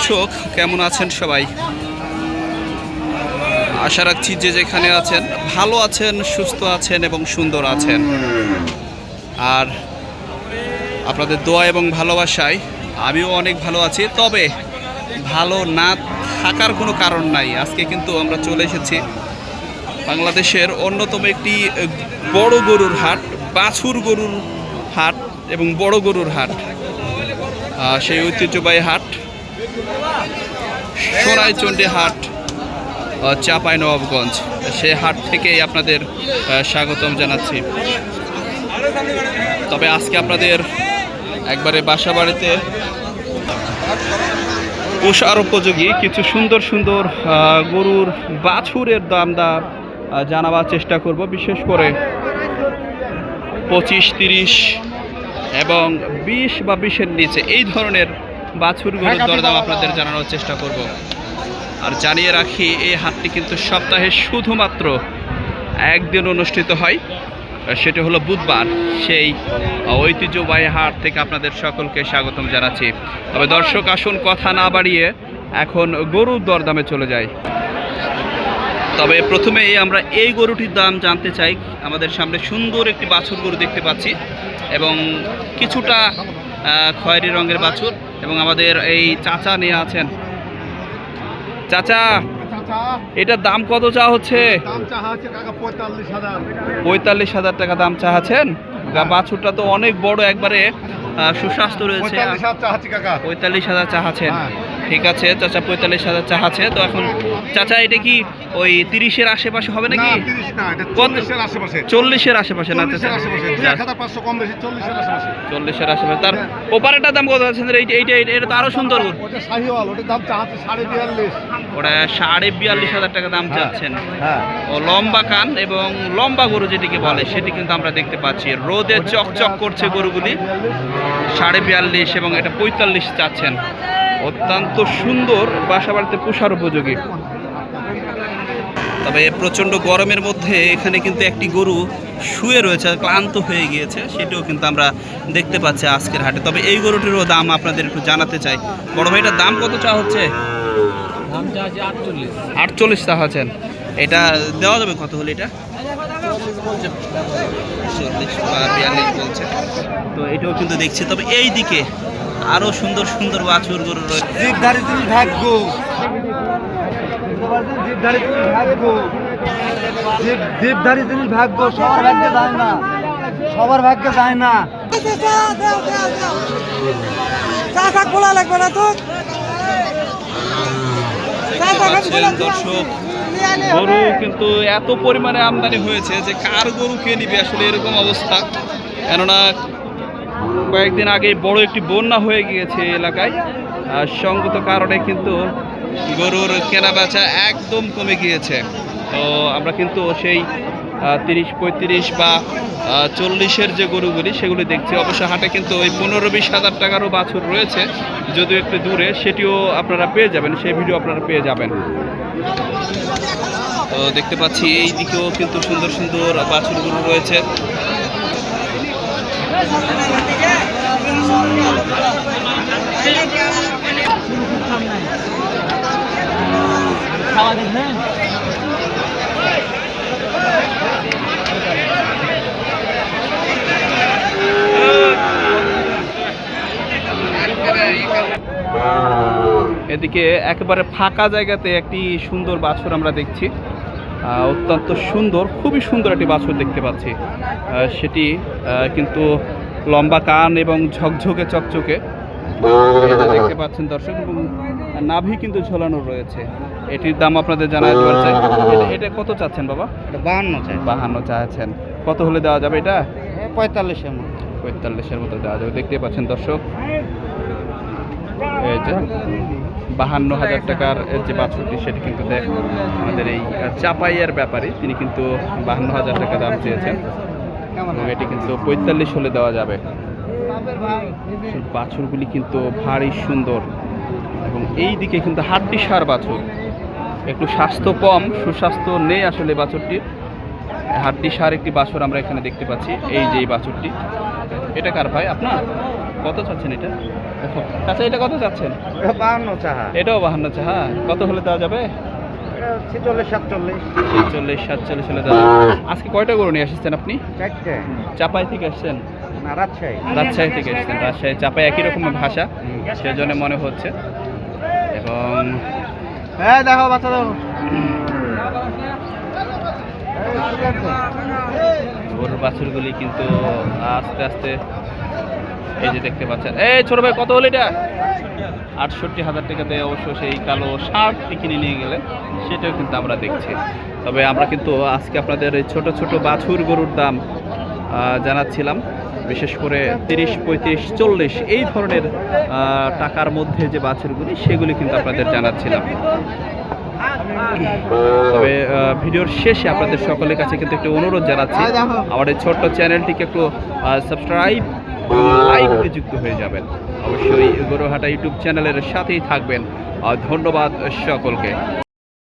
দর্শক, কেমন আছেন সবাই? আশা রাখছি যে যেখানে আছেন ভালো আছেন, সুস্থ আছেন এবং সুন্দর আছেন। আর আপনাদের দোয়া এবং ভালোবাসায় আমিও অনেক ভালো আছি। তবে ভালো না থাকার কোনো কারণ নাই। আজকে কিন্তু আমরা চলে এসেছি বাংলাদেশের অন্যতম একটি বড় গরুর হাট, বাছুর গরুর হাট এবং বড় গরুর হাট। সেই ঐতিহ্যবাহী হাট সোনাইচন্ডী হাট, চাঁপাইনবাবগঞ্জ। সেই হাট থেকেই আপনাদের স্বাগতম জানাচ্ছি। তবে আজকে আপনাদের একবারে বাসা বাড়িতে পোষার উপযোগী কিছু সুন্দর সুন্দর গরুর বাছুরের দাম জানাবার চেষ্টা করব। বিশেষ করে 25, 30 এবং 20 বা 20-এর নিচে এই ধরনের বাছুর গরুর দরদাম আপনাদের জানানোর চেষ্টা করব। আর জানিয়ে রাখি, এই হাটটি কিন্তু সপ্তাহে শুধুমাত্র একদিন অনুষ্ঠিত হয়, সেটা হলো বুধবার। সেই ঐতিহ্যবাহী হাট থেকে আপনাদের সকলকে স্বাগতম জানাচ্ছি। তবে দর্শক, আসুন কথা না বাড়িয়ে এখন গরুর দরদামে চলে যাই। তবে প্রথমেই আমরা এই গরুটির দাম জানতে চাই। আমাদের সামনে সুন্দর একটি বাছুর গরু দেখতে পাচ্ছি এবং কিছুটা খয়েরি রঙের বাছুর, এবং আমাদের এই চাচা নিয়ে আছেন। চাচা, এটার দাম কত চা হচ্ছে? 45,000 টাকা দাম চাচ্ছেন। বাছুরটা তো অনেক বড়, একবারে সুস্বাস্থ্য রয়েছে। 45,000 চাচ্ছেন। ঠিক আছে চাচা, 45,000 চাচ্ছে। তো এখন চাচা, এটা কি ওই 30-এর আশেপাশে হবে নাকি? 40-এর আশেপাশে না? 40-এর আশেপাশে। তার ওপারেটার দাম কত আছে? এটা তো আরো সুন্দর। ওটা 42,500 টাকা দাম চাচ্ছেন। ও লম্বা কান এবং লম্বা গরু যেটিকে বলে, সেটি কিন্তু আমরা দেখতে পাচ্ছি। রোদে চকচক করছে গরুগুলি। 42.5 এবং এটা 45 চাচ্ছেন। অত্যন্ত সুন্দর, বাসা বাড়িতে পোষার উপযোগী। তবে প্রচণ্ড গরমের মধ্যে এখানে কিন্তু একটি গরু শুয়ে রয়েছে, ক্লান্ত হয়ে গিয়েছে, সেটিও কিন্তু আমরা দেখতে পাচ্ছি আজকের হাটে। তবে এই গরুটিরও দাম আপনাদের একটু জানাতে চাই। বড় ভাইটার দাম কত চা হচ্ছে? 48 চা হচ্ছেন। এটা দেওয়া যাবে কত হলে? এটা 40 বা 42 বলছে। তো এটাও কিন্তু দেখছি। তবে এই দিকে আরো সুন্দর সুন্দর বাছুর গরু রয়েছে। সবার ভাগ্যে যায় না। দর্শক, গরু কিন্তু এত পরিমাণে আমদানি হয়েছে যে কার গরু কে নিবে আসলে, এরকম অবস্থা। কেননা কয়েকদিন আগে বড় একটি বন্যা হয়ে গিয়েছে এলাকায়, আর সঙ্গত কারণে কিন্তু গরুর কেনা বেচা একদম কমে গিয়েছে। তো আমরা কিন্তু সেই 30, 35 বা 40-এর যে গরুগুলি, সেগুলি দেখছি। অবশ্য হাটে কিন্তু ওই 15-20 হাজার টাকারও বাছুর রয়েছে, যদিও একটু দূরে, সেটিও আপনারা পেয়ে যাবেন, সেই ভিডিও আপনারা পেয়ে যাবেন। তো দেখতে পাচ্ছি এই দিকেও কিন্তু সুন্দর সুন্দর বাছুর গরু রয়েছে। এদিকে একেবারে ফাঁকা জায়গাতে একটি সুন্দর বাছুর আমরা দেখছি। অত্যন্ত সুন্দর, খুবই সুন্দর একটি বাছুর দেখতে পাচ্ছি। সেটি কিন্তু লম্বা কান এবং ঝকঝকে চকচকে দেখতে পাচ্ছেন দর্শক, এবং নাভি কিন্তু ঝোলানো রয়েছে। এটির দাম আপনাদের জানাই দেওয়ার চাই। এটা কত চাচ্ছেন বাবা? 52 চাচ্ছেন। কত হলে দেওয়া যাবে? এটা 45-এর মতো দেওয়া যাবে। দেখতে পাচ্ছেন দর্শক, এই যে 52,000 টাকার যে বাছুরটি, সেটি কিন্তু আমাদের এই চাপাইয়ের ব্যাপারে তিনি কিন্তু 52,000 টাকা দাম চেয়েছেন, এবং এটি কিন্তু 45 হলে দেওয়া যাবে। বাছুরগুলি কিন্তু ভারী সুন্দর, এবং এই দিকে কিন্তু হাড্ডি সার বাছুর, একটু স্বাস্থ্য কম, সুস্বাস্থ্য নেই আসলে বাছুরটির। হাড্ডি সার একটি বাছুর আমরা এখানে দেখতে পাচ্ছি। এই যে এই বাছুরটি, এটা কার ভাই? আপনার? কত চাচ্ছেন এটা? আচ্ছা, এটা কত চাচ্ছেন? 52 চাহা, এটাও 52 চা। হ্যাঁ, কত হলে দেওয়া যাবে? 46 47 46-47 হলে দেওয়া যাবে। আজকে কয়টা গরু নিয়ে এসেছেন আপনি? 4টে। চাপাই থেকে এসেছেন? না, রাজশাহী। রাজশাহী থেকে এসেছেন। রাজশাহী চাপাই একই রকম ভাষা, সেজন্য মনে হচ্ছে। এবং হ্যাঁ, দেখো বাচ্চা দেখো। গরুর বাছুরগুলি কিন্তু আস্তে আস্তে, এই যে দেখতে পাচ্ছেন। এই ছোট ভাই, কত হলো এটা? 68,000 টাকাতে অবশ্য সেই কালো ষাঁড়টি কিনে নিয়ে গেলে সেটাও কিন্তু আমরা দেখছি। তবে আমরা কিন্তু আজকে আপনাদের এই ছোট ছোট বাছুর গরুর দাম জানাচ্ছিলাম, বিশেষ করে 30, 35, 40 এই ধরনের টাকার মধ্যে যে বাছুরগুলি সেগুলি কিন্তু আপনাদের জানাচ্ছিলাম। তবে ভিডিওর শেষে আপনাদের সকলের কাছে কিন্তু একটু অনুরোধ জানাচ্ছি, আমার এই ছোট্ট চ্যানেলটিকে একটু সাবস্ক্রাইব, লাইক দিয়ে যুক্ত হয়ে যাবেন। অবশ্যই গরুহাটা ইউটিউব চ্যানেলের সাথেই থাকবেন। ধন্যবাদ সকলকে।